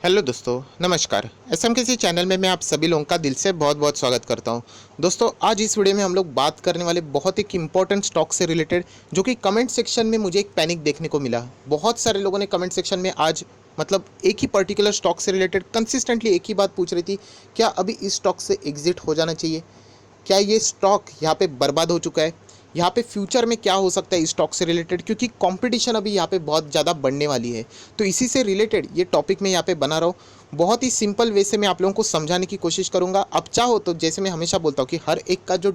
Hello दोस्तों, नमस्कार। SMKC channel में मैं आप सभी लोगों का दिल से बहुत बहुत स्वागत करता हूं। दोस्तों, आज इस वीडियो में हम लोग बात करने वाले बहुत एक इंपॉर्टेंट स्टॉक से रिलेटेड, जो कि कमेंट सेक्शन में मुझे एक पैनिक देखने को मिला। बहुत सारे लोगों ने कमेंट सेक्शन में आज एक ही पर्टिकुलर स्टॉक से रिलेटेड कंसिस्टेंटली एक ही बात पूछ रही थी, क्या अभी इस स्टॉक से एग्जिट हो जाना चाहिए? क्या ये स्टॉक यहाँ पे बर्बाद हो चुका है? यहाँ पे फ्यूचर में क्या हो सकता है इस स्टॉक से रिलेटेड, क्योंकि कंपटीशन अभी यहाँ पे बहुत ज़्यादा बढ़ने वाली है। तो इसी से रिलेटेड ये टॉपिक मैं यहाँ पे बना रहा हूँ। बहुत ही सिंपल वे से मैं आप लोगों को समझाने की कोशिश करूँगा। आप चाहो तो, जैसे मैं हमेशा बोलता हूँ कि हर एक का जो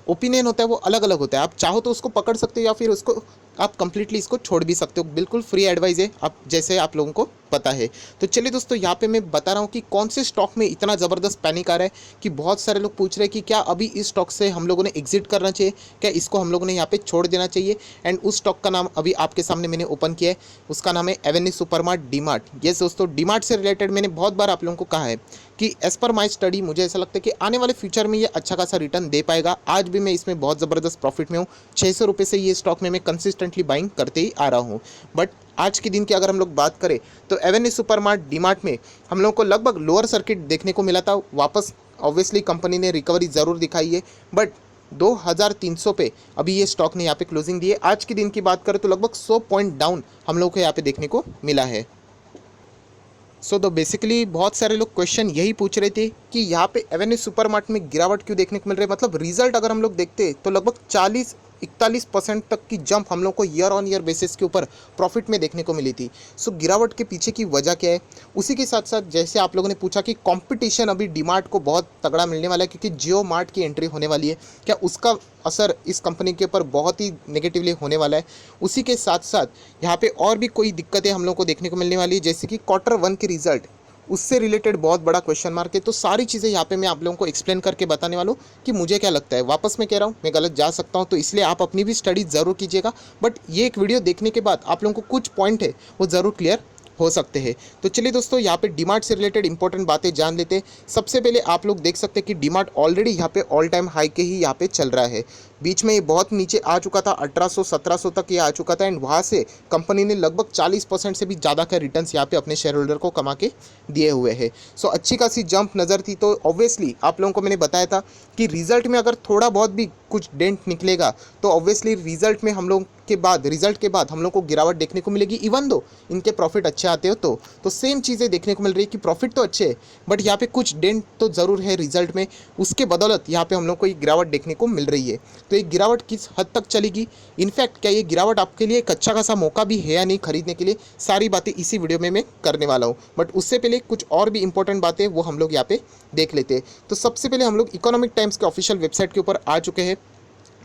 ओपिनियन होता है वो अलग अलग होता है। आप चाहो तो उसको पकड़ सकते हो या फिर उसको आप कंप्लीटली इसको छोड़ भी सकते हो। बिल्कुल फ्री एडवाइस है, आप जैसे आप लोगों को पता है। तो चलिए दोस्तों, यहाँ पे मैं बता रहा हूँ कि कौन से स्टॉक में इतना ज़बरदस्त पैनिक आ रहा है कि बहुत सारे लोग पूछ रहे हैं कि क्या अभी इस स्टॉक से हम लोगों ने एग्जिट करना चाहिए, क्या इसको हम लोगों ने यहाँ पे छोड़ देना चाहिए। एंड उस स्टॉक का नाम अभी आपके सामने मैंने ओपन किया है, उसका नाम है एवेन्यू सुपरमार्ट डीमार्ट। यस दोस्तों, डीमार्ट से रिलेटेड मैंने बहुत बार आप लोगों को कहा है कि एज पर माई स्टडी मुझे ऐसा लगता है कि आने वाले फ्यूचर में ये अच्छा खासा रिटर्न दे पाएगा। आज भी मैं इसमें बहुत ज़बरदस्त प्रॉफिट में हूँ। 600 रुपये से ये स्टॉक में मैं कंसिस्टेंटली बाइंग करते ही आ रहा हूँ। बट आज के दिन की अगर हम लोग बात करें तो एवेन्यू सुपरमार्ट डीमार्ट में हम लोग को लगभग लोअर सर्किट देखने को मिला था। वापस ऑब्वियसली कंपनी ने रिकवरी ज़रूर दिखाई है, बट 2300 पे अभी ये स्टॉक ने यहाँ पे क्लोजिंग दी है। आज के दिन की बात करें तो लगभग 100 पॉइंट डाउन हम लोग को यहाँ पे देखने को मिला है। तो बेसिकली बहुत सारे लोग क्वेश्चन यही पूछ रहे थे कि यहाँ पे एवेन्यू सुपरमार्ट में गिरावट क्यों देखने को मिल रही है। मतलब रिजल्ट अगर हम लोग देखते तो लगभग 40-41% तक की जंप हम लोग को ईयर ऑन ईयर बेसिस के ऊपर प्रॉफिट में देखने को मिली थी। गिरावट के पीछे की वजह क्या है? उसी के साथ साथ जैसे आप लोगों ने पूछा कि कंपटीशन अभी डीमार्ट को बहुत तगड़ा मिलने वाला है क्योंकि जियो मार्ट की एंट्री होने वाली है, क्या उसका असर इस कंपनी के ऊपर बहुत ही नेगेटिवली होने वाला है? उसी के साथ साथ यहाँ पे और भी कोई दिक्कतें हम लोग को देखने को मिलने वाली है, जैसे कि क्वार्टर 1 के रिजल्ट, उससे रिलेटेड बहुत बड़ा क्वेश्चन मार्क है। तो सारी चीज़ें यहाँ पे मैं आप लोगों को एक्सप्लेन करके बताने वाला हूँ कि मुझे क्या लगता है। वापस मैं कह रहा हूँ, मैं गलत जा सकता हूँ, तो इसलिए आप अपनी भी स्टडी ज़रूर कीजिएगा। बट ये एक वीडियो देखने के बाद आप लोगों को कुछ पॉइंट है वो ज़रूर क्लियर हो सकते हैं। तो चलिए दोस्तों, यहाँ पे डीमार्ट से रिलेटेड इंपॉर्टेंट बातें जान लेते हैं। सबसे पहले आप लोग देख सकते हैं कि डीमार्ट ऑलरेडी यहाँ पे ऑल टाइम हाई के ही यहाँ पे चल रहा है। बीच में ये बहुत नीचे आ चुका था, 1800-1700 तक ये आ चुका था। एंड वहाँ से कंपनी ने लगभग 40% से भी ज़्यादा का रिटर्न्स यहाँ पे अपने शेयर होल्डर को कमा के दिए हुए हैं। अच्छी खासी जंप नज़र थी। तो ऑब्वियसली आप लोगों को मैंने बताया था कि रिजल्ट में अगर थोड़ा बहुत भी कुछ डेंट निकलेगा तो ऑब्वियसली रिजल्ट के बाद हम लोग को गिरावट देखने को मिलेगी। इवन दो इनके प्रॉफिट अच्छे आते हो तो सेम चीज़ें देखने को मिल रही है कि प्रॉफिट तो अच्छे है, बट यहाँ पे कुछ डेंट तो ज़रूर है रिजल्ट में। उसके बदौलत यहाँ पे हम लोग को ये गिरावट देखने को मिल रही है। तो ये गिरावट किस हद तक चलेगी, इनफैक्ट क्या ये गिरावट आपके लिए एक अच्छा खासा मौका भी है या नहीं खरीदने के लिए, सारी बातें इसी वीडियो में मैं करने वाला हूँ। बट उससे पहले कुछ और भी इंपॉर्टेंट बातें वो हम लोग यहाँ पे देख लेते हैं। तो सबसे पहले हम लोग इकोनॉमिक टाइम्स के ऑफिशियल वेबसाइट के ऊपर आ चुके हैं।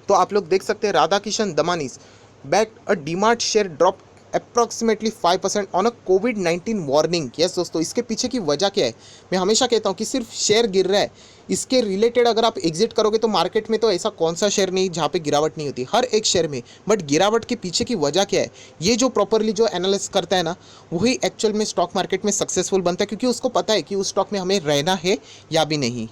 तो आप लोग देख सकते हैं Radhakishan Damani's back a DMart share drop approximately 5% on a कोविड-19 वार्निंग। यस दोस्तों, इसके पीछे की वजह क्या है? मैं हमेशा कहता हूँ कि सिर्फ शेयर गिर रहा है, इसके रिलेटेड अगर आप एग्जिट करोगे तो मार्केट में तो ऐसा कौन सा शेयर नहीं जहाँ पे गिरावट नहीं होती, हर एक शेयर में। बट गिरावट के पीछे की वजह क्या है, ये जो प्रॉपरली जो एनालिसिस करता है ना, वही एक्चुअल में स्टॉक मार्केट में सक्सेसफुल बनता है, क्योंकि उसको पता है कि उस स्टॉक में हमें रहना है या भी नहीं।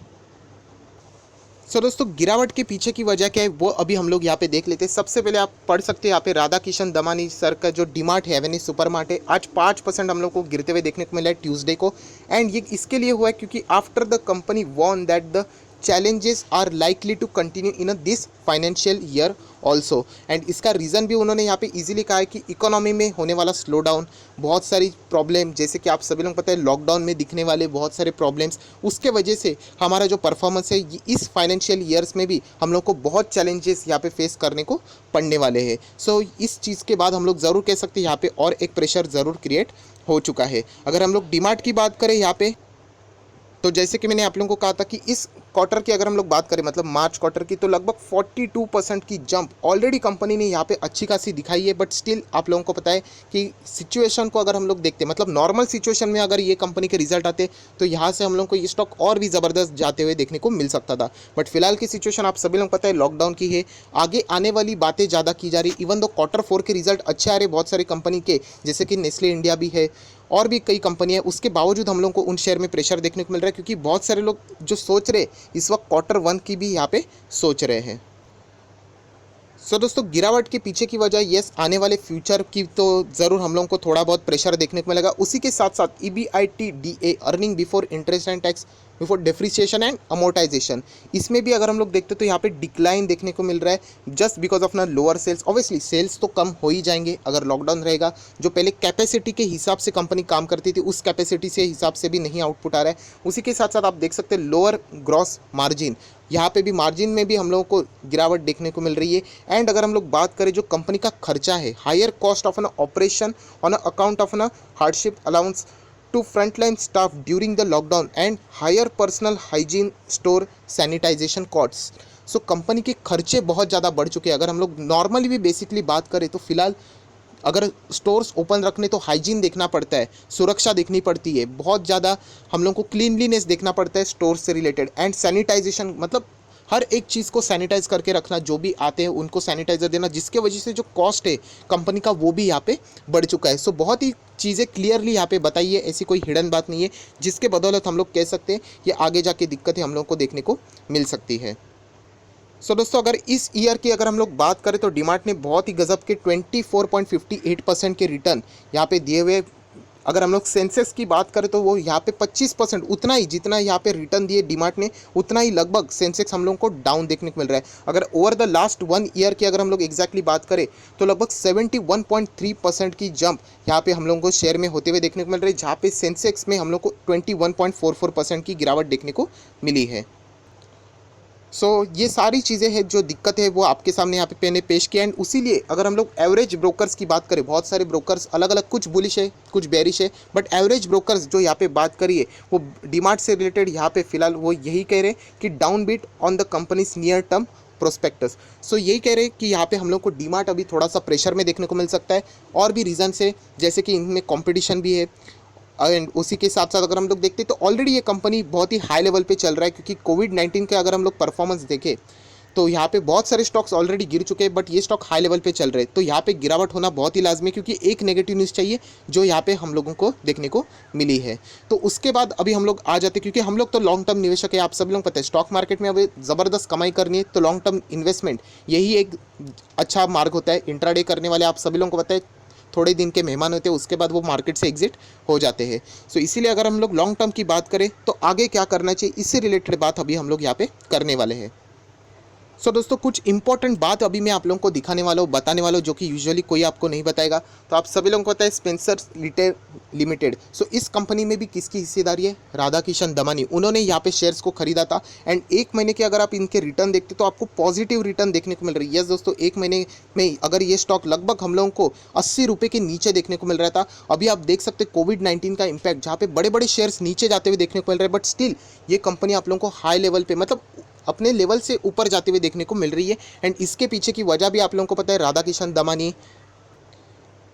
दोस्तों, गिरावट के पीछे की वजह क्या है वो अभी हम लोग यहाँ पे देख लेते हैं। सबसे पहले आप पढ़ सकते हैं यहाँ पे राधाकिशन दमानी सर का जो डीमार्ट है, एवेन्यू सुपरमार्ट है, आज 5% हम लोग को गिरते हुए देखने को मिला है ट्यूसडे को। एंड ये इसके लिए हुआ है क्योंकि after the company warn that the challenges are likely to continue in this financial year also। And इसका रीज़न भी उन्होंने यहाँ पे इजीली कहा है कि इकोनॉमी में होने वाला स्लो डाउन, बहुत सारी प्रॉब्लम, जैसे कि आप सभी लोग पता है लॉकडाउन में दिखने वाले बहुत सारे प्रॉब्लम्स, उसके वजह से हमारा जो परफॉर्मेंस है इस फाइनेंशियल ईयर्स में भी हम लोग को बहुत चैलेंजेस यहाँ पे फेस करने को पड़ने वाले हैं। इस चीज़ के बाद हम लोग ज़रूर कह सकते हैं यहाँ पे और एक प्रेशर ज़रूर क्रिएट हो चुका है। अगर हम लोग डीमार्ट की बात करें यहाँ पे, तो जैसे कि मैंने आप लोगों को कहा था कि इस क्वार्टर की अगर हम लोग बात करें, मतलब मार्च क्वार्टर की, तो लगभग 42% की जंप ऑलरेडी कंपनी ने यहाँ पे अच्छी खासी दिखाई है। बट स्टिल आप लोगों को पता है कि सिचुएशन को अगर हम लोग देखते, मतलब नॉर्मल सिचुएशन में अगर ये कंपनी के रिजल्ट आते तो यहाँ से हम लोग को ये स्टॉक और भी ज़बरदस्त जाते हुए देखने को मिल सकता था। बट फिलहाल की सिचुएशन आप सभी लोग पता है लॉकडाउन की है, आगे आने वाली बातें ज़्यादा की जा रही। इवन दो क्वार्टर 4 के रिजल्ट अच्छे आ रहे बहुत सारी कंपनी के, जैसे कि नेस्ले इंडिया भी है और भी कई कंपनियां, उसके बावजूद हम लोग को उन शेयर में प्रेशर देखने को मिल रहा है, क्योंकि बहुत सारे लोग जो सोच रहे इस वक्त क्वार्टर 1 की भी यहाँ पे सोच रहे हैं। दोस्तों गिरावट के पीछे की वजह यस आने वाले फ्यूचर की तो ज़रूर हम लोगों को थोड़ा बहुत प्रेशर देखने को मिलेगा। उसी के साथ साथ EBITDA earning before interest and tax before depreciation and amortisation, इसमें भी अगर हम लोग देखते तो यहाँ पे डिक्लाइन देखने को मिल रहा है जस्ट बिकॉज ऑफ ना लोअर सेल्स। ऑब्वियसली सेल्स तो कम हो ही जाएंगे अगर लॉकडाउन रहेगा। जो पहले कैपेसिटी के हिसाब से कंपनी काम करती थी उस कैपेसिटी से हिसाब से भी नहीं आउटपुट आ रहा है। उसी के साथ साथ आप देख सकते हैं लोअर ग्रॉस मार्जिन, यहाँ पे भी मार्जिन में भी हम लोगों को गिरावट देखने को मिल रही है। एंड अगर हम लोग बात करें जो कंपनी का खर्चा है, higher cost of an operation on account of an hardship allowance to frontline staff during the lockdown and higher personal hygiene store sanitisation costs. So company के खर्चे बहुत ज़्यादा बढ़ चुके हैं। अगर हम लोग नॉर्मली भी बेसिकली बात करें तो फिलहाल अगर स्टोर्स ओपन रखने तो हाइजीन देखना पड़ता है, सुरक्षा देखनी पड़ती है, बहुत ज़्यादा हम लोग को क्लीनलीनेस देखना पड़ता है स्टोर से रिलेटेड, एंड सैनिटाइजेशन मतलब हर एक चीज़ को सैनिटाइज करके रखना, जो भी आते हैं उनको सैनिटाइज़र देना, जिसके वजह से जो कॉस्ट है कंपनी का वो भी यहाँ पे बढ़ चुका है। सो बहुत ही चीज़ें क्लियरली यहाँ पे बताइए, ऐसी कोई हिडन बात नहीं है जिसके बदौलत हम लोग कह सकते हैं ये आगे जाके दिक्कतें हम लोग को देखने को मिल सकती है। दोस्तों अगर इस ईयर की अगर हम लोग बात करें तो डीमार्ट ने बहुत ही गजब के 24.58% के रिटर्न यहाँ पे दिए हुए। अगर हम लोग सेंसेक्स की बात करें तो वो यहाँ पे 25%, उतना ही जितना यहाँ पे रिटर्न दिए डीमार्ट ने उतना ही लगभग सेंसेक्स हम लोगों को डाउन देखने को मिल रहा है। अगर ओवर द लास्ट 1 ईयर की अगर हम लोग एग्जैक्टली बात करें तो लगभग 71.3% की जंप यहाँ पे हम लोगों को शेयर में होते हुए देखने को मिल रही है, जहाँ पे सेंसेक्स में हम लोग को 21.44% की गिरावट देखने को मिली है। ये सारी चीज़ें हैं जो दिक्कत है वो आपके सामने यहाँ पे मैंने पेश किया। एंड उसीलिए अगर हम लोग एवरेज ब्रोकर्स की बात करें, बहुत सारे ब्रोकर्स अलग अलग, कुछ बुलिश है कुछ बेरिश है, बट एवरेज ब्रोकर्स जो यहाँ पे बात करिए वो डीमार्ट से रिलेटेड यहाँ पे फिलहाल वो यही कह रहे हैं कि downbeat on the companies near term prospects. यही कह रहे हैं कि यहाँ पे हम लोग को डीमार्ट अभी थोड़ा सा प्रेशर में देखने को मिल सकता है, और भी रीज़न है जैसे कि इनमें कॉम्पिटिशन भी है। एंड उसी के साथ साथ अगर हम लोग देखते हैं तो ऑलरेडी ये कंपनी बहुत ही हाई लेवल पे चल रहा है, क्योंकि कोविड-19 के अगर हम लोग परफॉर्मेंस देखें तो यहाँ पे बहुत सारे स्टॉक्स ऑलरेडी गिर चुके हैं, बट ये स्टॉक हाई लेवल पे चल रहे हैं। तो यहाँ पे गिरावट होना बहुत ही लाजमी है, क्योंकि एक नेगेटिव न्यूज़ चाहिए जो यहाँ पे हम लोगों को देखने को मिली है। तो उसके बाद अभी हम लोग आ जाते हैं, क्योंकि हम लोग तो लॉन्ग टर्म निवेशक है, आप सभी लोग पता है स्टॉक मार्केट में अभी ज़बरदस्त कमाई करनी है तो लॉन्ग टर्म इन्वेस्टमेंट यही एक अच्छा मार्ग होता है। इंट्राडे करने वाले आप सभी लोगों को पता है थोड़े दिन के मेहमान होते हैं, उसके बाद वो मार्केट से एग्जिट हो जाते हैं। इसीलिए अगर हम लोग लॉन्ग टर्म की बात करें तो आगे क्या करना चाहिए, इससे रिलेटेड बात अभी हम लोग यहाँ पे करने वाले हैं। दोस्तों कुछ इंपॉर्टेंट बात अभी मैं आप लोगों को दिखाने वाला हूँ, बताने वाला हूँ, जो कि यूजुअली कोई आपको नहीं बताएगा। तो आप सभी लोगों को पता है स्पेंसर रिटेल लिमिटेड, इस कंपनी में भी किसकी हिस्सेदारी है, राधा किशन दमानी, उन्होंने यहाँ पे शेयर्स को खरीदा था। एंड एक महीने के अगर आप इनके रिटर्न देखते तो आपको पॉजिटिव रिटर्न देखने को मिल रही है। यस दोस्तों, एक महीने में अगर ये स्टॉक लगभग हम लोगों को 80 रुपये के नीचे देखने को मिल रहा था। अभी आप देख सकते कोविड-19 का इम्पैक्ट, जहाँ पे बड़े बड़े शेयर्स नीचे जाते हुए देखने को मिल रहे हैं, बट स्टिल ये कंपनी आप लोगों को हाई लेवल पे मतलब अपने लेवल से ऊपर जाते हुए देखने को मिल रही है। एंड इसके पीछे की वजह भी आप लोगों को पता है, राधा किशन दमानी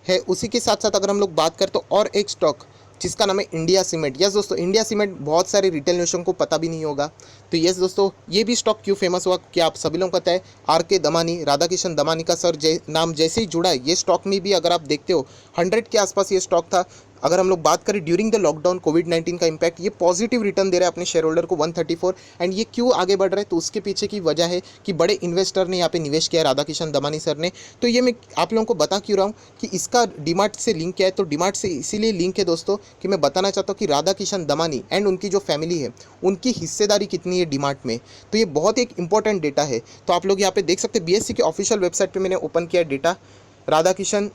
है। उसी के साथ साथ अगर हम लोग बात करें तो और एक स्टॉक जिसका नाम है इंडिया सीमेंट। यस दोस्तों, इंडिया सीमेंट बहुत सारे रिटेल इन्वेस्टरों को पता भी नहीं होगा। तो यस दोस्तों, ये भी स्टॉक क्यों फेमस हुआ कि आप सभी लोगों को पता है, RK दमानी, राधा किशन दमानी का सर नाम जैसे ही जुड़ा है ये स्टॉक में भी अगर आप देखते हो 100 के आसपास ये स्टॉक था। अगर हम लोग बात करें ड्यूरिंग द लॉकडाउन कोविड-19 का इम्पैक्ट, ये पॉजिटिव रिटर्न दे रहा है अपने शेयर होल्डर को 134। एंड ये क्यों आगे बढ़ रहा है, तो उसके पीछे की वजह है कि बड़े इन्वेस्टर ने यहाँ पे निवेश किया है, राधा किशन दमानी सर ने। तो ये मैं आप लोगों को बता क्यों रहा हूँ कि इसका डीमार्ट से लिंक क्या है, तो डीमार्ट से इसीलिए लिंक है दोस्तों कि मैं बताना चाहता हूँ कि राधा किशन दमानी एंड उनकी जो फैमिली है उनकी हिस्सेदारी कितनी है डीमार्ट में। तो ये बहुत एक इंपॉर्टेंट डेटा है। तो आप लोग यहाँ पे देख सकते हैं, BSE के ऑफिशियल वेबसाइट पर मैंने ओपन किया डेटा, राधा किशन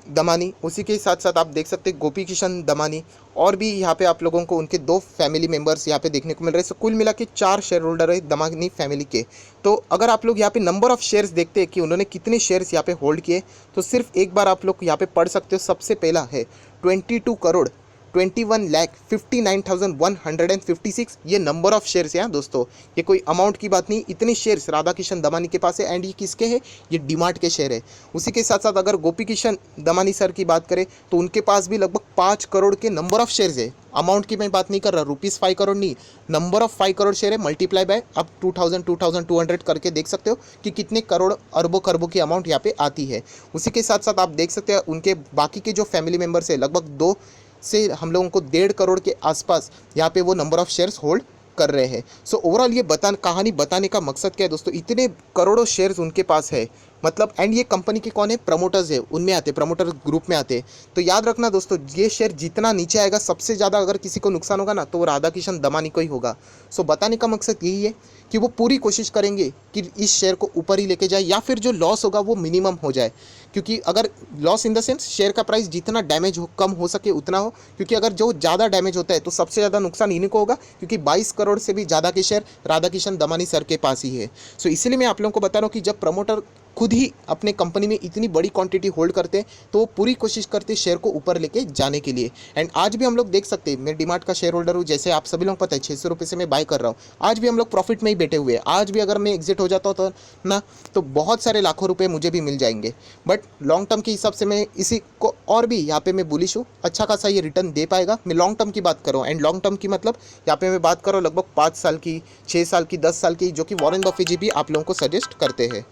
दमानी, उसी के साथ साथ आप देख सकते हैं गोपी किशन दमानी, और भी यहाँ पे आप लोगों को उनके 2 फैमिली मेंबर्स यहाँ पे देखने को मिल रहे हैं। कुल मिला के 4 शेयर होल्डर है दमानी फैमिली के। तो अगर आप लोग यहाँ पे नंबर ऑफ शेयर्स देखते हैं कि उन्होंने कितने शेयर्स यहाँ पे होल्ड किए, तो सिर्फ एक बार आप लोग यहाँ पे पढ़ सकते हो। सबसे पहला है 22 करोड़ 21,59,156, ये नंबर ऑफ शेयर्स हैं दोस्तों, ये कोई अमाउंट की बात नहीं। इतने शेयर्स राधा किशन दमानी के पास है। एंड ये किसके हैं, ये डीमार्ट के शेयर है। उसी के साथ साथ अगर गोपी किशन दमानी सर की बात करें तो उनके पास भी लगभग 5 करोड़ के नंबर ऑफ शेयर्स है। अमाउंट की मैं बात नहीं कर रहा, ₹5 करोड़ नहीं, नंबर ऑफ 5 करोड़ शेयर है, मल्टीप्लाई बाय अब 2200 करके देख सकते हो कि कितने करोड़ अरबों खरबों की अमाउंट यहाँ पे आती है। उसी के साथ साथ आप देख सकते हैं उनके बाकी के जो फैमिली मेम्बर्स है लगभग 2 से हम लोगों को 1.5 करोड़ के आसपास यहाँ पे वो नंबर ऑफ शेयर्स होल्ड कर रहे हैं। ओवरऑल ये कहानी बताने का मकसद क्या है दोस्तों, इतने करोड़ों शेयर्स उनके पास है मतलब एंड ये कंपनी के कौन है, प्रमोटर्स है, उनमें आते, प्रमोटर ग्रुप में आते। तो याद रखना दोस्तों, ये शेयर जितना नीचे आएगा सबसे ज़्यादा अगर किसी को नुकसान होगा ना तो वो राधा किशन दमानी को ही होगा। सो बताने का मकसद यही है कि वो पूरी कोशिश करेंगे कि इस शेयर को ऊपर ही लेके जाए या फिर जो लॉस होगा वो मिनिमम हो जाए। क्योंकि अगर loss in the sense share का प्राइस जितना डैमेज हो, कम हो सके उतना हो, क्योंकि अगर जो ज़्यादा डैमेज होता है तो सबसे ज़्यादा नुकसान इन्हीं को होगा, क्योंकि 22 करोड़ से भी ज़्यादा के शेयर राधा किशन दमानी सर के पास ही है। सो इसीलिए मैं आप लोगों को बता रहा हूँ कि जब प्रमोटर खुद ही अपने कंपनी में इतनी बड़ी क्वांटिटी होल्ड करते हैं तो वो पूरी कोशिश करते हैं शेयर को ऊपर लेके जाने के लिए। एंड आज भी हम लोग देख सकते हैं, मैं डीमार्ट का शेयर होल्डर हूँ, जैसे आप सभी लोग पता है 600 रुपये से मैं बाय कर रहा हूँ। आज भी हम लोग प्रॉफिट में ही बैठे हुए हैं। आज भी अगर मैं एग्जिट हो जाता तो ना, तो बहुत सारे लाखों रुपए मुझे भी मिल जाएंगे। बट लॉन्ग टर्म के हिसाब से मैं इसी को, और भी यहाँ पे मैं बुलिश हूँ, अच्छा खासा ये रिटर्न दे पाएगा। मैं लॉन्ग टर्म की बात कर रहा हूँ। एंड लॉन्ग टर्म की मतलब यहाँ पे मैं बात कर रहा हूँ लगभग 5 साल की, 6 साल की, 10 साल की, जो कि वॉरेन बफे जी भी आप लोगों को सजेस्ट करते हैं।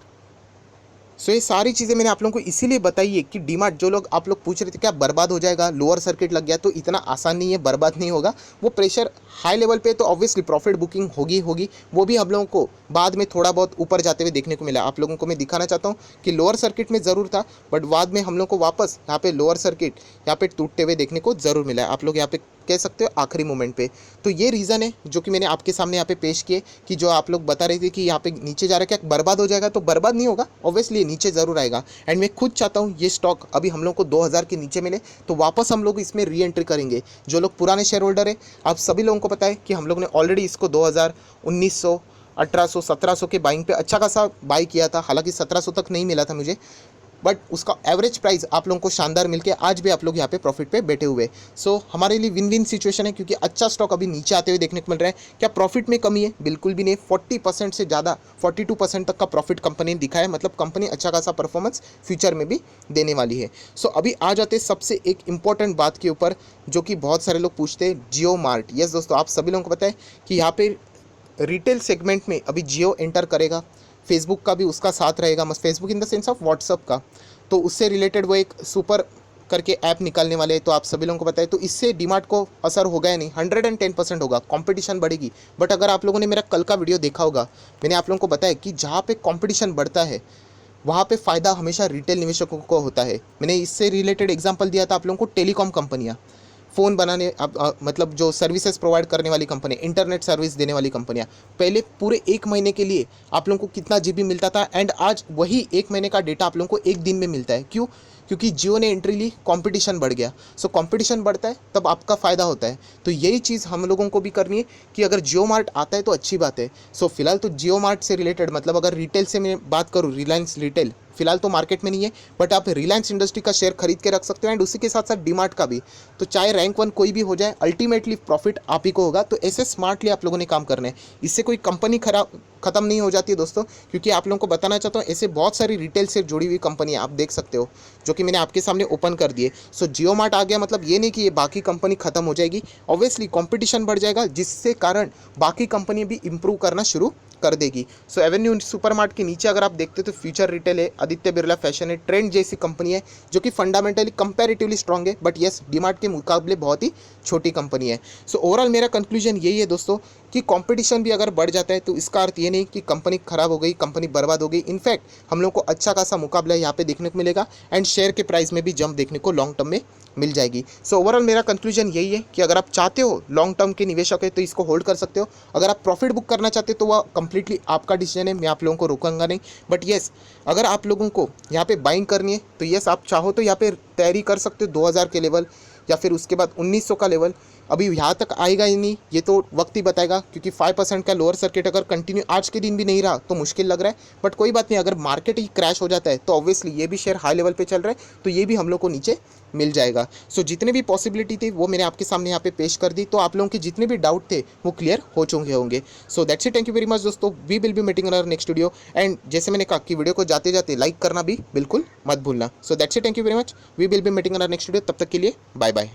सो ये सारी चीज़ें मैंने आप लोगों को इसीलिए बताई है कि डीमार्ट, जो लोग आप लोग पूछ रहे थे क्या बर्बाद हो जाएगा, लोअर सर्किट लग गया, तो इतना आसान नहीं है, बर्बाद नहीं होगा। वो प्रेशर हाई लेवल पे तो ऑब्वियसली प्रॉफिट बुकिंग होगी होगी, वो भी हम लोगों को बाद में थोड़ा बहुत ऊपर जाते हुए देखने को मिला। आप लोगों को मैं दिखाना चाहता हूँ कि लोअर सर्किट में ज़रूर था, बट बाद में हम लोग को वापस यहाँ पे लोअर सर्किट यहाँ पे टूटते हुए देखने को ज़रूर मिला है। आप लोग यहाँ पे कह सकते हो आखिरी मोमेंट पे। तो ये रीज़न है जो कि मैंने आपके सामने यहाँ पे पेश किए, कि जो आप लोग बता रहे थे कि यहाँ पे नीचे जा रहा है क्या बर्बाद हो जाएगा, तो बर्बाद नहीं होगा, ऑब्वियसली नीचे ज़रूर आएगा। एंड मैं खुद चाहता हूँ ये स्टॉक अभी हम लोग को 2000 के नीचे मिले तो वापस हम लोग इसमें री एंट्री करेंगे। जो लोग पुराने शेयर होल्डर है, आप सभी लोगों को पता है कि हम लोग ने ऑलरेडी इसको 2000, 1900, 1800, 1700 के बाइंग पे अच्छा खासा बाई किया था। हालांकि 1700 तक नहीं मिला था मुझे, बट उसका एवरेज प्राइस आप लोगों को शानदार मिलके आज भी आप लोग यहाँ पे प्रॉफिट पे बैठे हुए। सो हमारे लिए विन विन सिचुएशन है, क्योंकि अच्छा स्टॉक अभी नीचे आते हुए देखने को मिल रहा है। क्या प्रॉफिट में कमी है? बिल्कुल भी नहीं। 40% से ज़्यादा, 42% तक का प्रॉफिट कंपनी ने दिखाया है। मतलब कंपनी अच्छा खासा परफॉर्मेंस फ्यूचर में भी देने वाली है। सो अभी आ जाते हैं सबसे एक इंपॉर्टेंट बात के ऊपर, जो कि बहुत सारे लोग पूछते हैं, जियो मार्ट। यस दोस्तों, आप सभी लोगों को पता है कि यहाँ पे रिटेल सेगमेंट में अभी जियो एंटर करेगा। फेसबुक का भी उसका साथ रहेगा, मस्त Facebook in the sense of WhatsApp का। तो उससे रिलेटेड वो एक सुपर करके ऐप निकालने वाले हैं, तो आप सभी लोगों को पता है। तो इससे डीमार्ट को असर होगा या नहीं? 110% होगा, कंपटीशन बढ़ेगी। बट अगर आप लोगों ने मेरा कल का वीडियो देखा होगा, मैंने आप लोगों को बताया कि जहाँ पे कंपटीशन बढ़ता है वहाँ पे फ़ायदा हमेशा रिटेल निवेशकों को होता है। मैंने इससे रिलेटेड एग्जांपल दिया था आप लोगों को, टेलीकॉम कंपनियाँ, फ़ोन बनाने मतलब जो सर्विसेज प्रोवाइड करने वाली कंपनी, इंटरनेट सर्विस देने वाली कंपनियाँ, पहले पूरे 1 महीने के लिए आप लोगों को कितना जीबी मिलता था, एंड आज वही 1 महीने का डेटा आप लोगों को 1 दिन में मिलता है। क्यों? क्योंकि जियो ने एंट्री ली, कंपटीशन बढ़ गया। सो कंपटीशन बढ़ता है तब आपका फ़ायदा होता है। तो यही चीज़ हम लोगों को भी करनी है कि अगर जियो मार्ट आता है तो अच्छी बात है। सो फिलहाल तो जियो मार्ट से रिलेटेड, मतलब अगर रिटेल से मैं बात करूँ, रिलायंस रिटेल फिलहाल तो मार्केट में नहीं है, बट आप रिलायंस इंडस्ट्री का शेयर खरीद के रख सकते हो, एंड उसी के साथ साथ डीमार्ट का भी। तो चाहे रैंक 1 कोई भी हो जाए, अल्टीमेटली प्रॉफिट आप ही को होगा। तो ऐसे स्मार्टली आप लोगों ने काम करना है। इससे कोई कंपनी खत्म नहीं हो जाती है दोस्तों, क्योंकि आप लोगों को बताना चाहता हूँ ऐसे बहुत सारी रिटेल से जुड़ी हुई कंपनियाँ आप देख सकते हो, जो कि मैंने आपके सामने ओपन कर दिए। सो जियो मार्ट आ गया, मतलब ये नहीं कि ये बाकी कंपनी खत्म हो जाएगी। ऑब्वियसली कंपटीशन बढ़ जाएगा, जिससे कारण बाकी कंपनी भी इंप्रूव करना शुरू कर देगी। सो एवेन्यू सुपरमार्ट के नीचे अगर आप देखते हो तो फ्यूचर रिटेल है, आदित्य बिरला फैशन है, ट्रेंड जैसी कंपनी है, जो कि फंडामेंटली कंपैरेटिवली स्ट्रॉन्ग है, बट यस डीमार्ट के मुकाबले बहुत ही छोटी कंपनी है। सो ओवरऑल मेरा कंक्लूजन यही है दोस्तों कि कंपटीशन भी अगर बढ़ जाता है तो इसका अर्थ ये नहीं कि कंपनी खराब हो गई, कंपनी बर्बाद हो गई। इनफैक्ट हम लोग को अच्छा खासा मुकाबला यहाँ पे देखने को मिलेगा, एंड शेयर के प्राइस में भी जंप देखने को लॉन्ग टर्म में मिल जाएगी। सो ओवरऑल मेरा कंक्लूजन यही है कि अगर आप चाहते हो लॉन्ग टर्म के निवेशक है तो इसको होल्ड कर सकते हो। अगर आप प्रॉफिट बुक करना चाहते हो तो वह कंप्लीटली आपका डिसीजन है, मैं आप लोगों को रोकूंगा नहीं। बट येस, अगर आप लोगों को यहाँ पे बाइंग करनी है तो येस, आप चाहो तो यहाँ पे तैयारी कर सकते हो 2000 के लेवल, या फिर उसके बाद 1900 का लेवल। अभी यहाँ तक आएगा ही नहीं, ये तो वक्त ही बताएगा, क्योंकि 5% का लोअर सर्किट अगर कंटिन्यू आज के दिन भी नहीं रहा तो मुश्किल लग रहा है। बट कोई बात नहीं, अगर मार्केट ही क्रैश हो जाता है तो ऑब्वियसली ये भी शेयर हाई लेवल पे चल रहा है, तो ये भी हम लोग को नीचे मिल जाएगा। सो जितने भी पॉसिबिलिटी थी वो मैंने आपके सामने यहाँ पे पेश कर दी, तो आप लोगों के जितने भी डाउट थे वो क्लियर हो चुके होंगे। So that's it, thank you very much दोस्तों, we will be meeting in our next video. And जैसे मैंने कहा कि वीडियो को जाते जाते लाइक करना भी बिल्कुल मत भूलना। So that's it, thank you very much, we will be meeting in our next video. तब तक के लिए बाय बाय।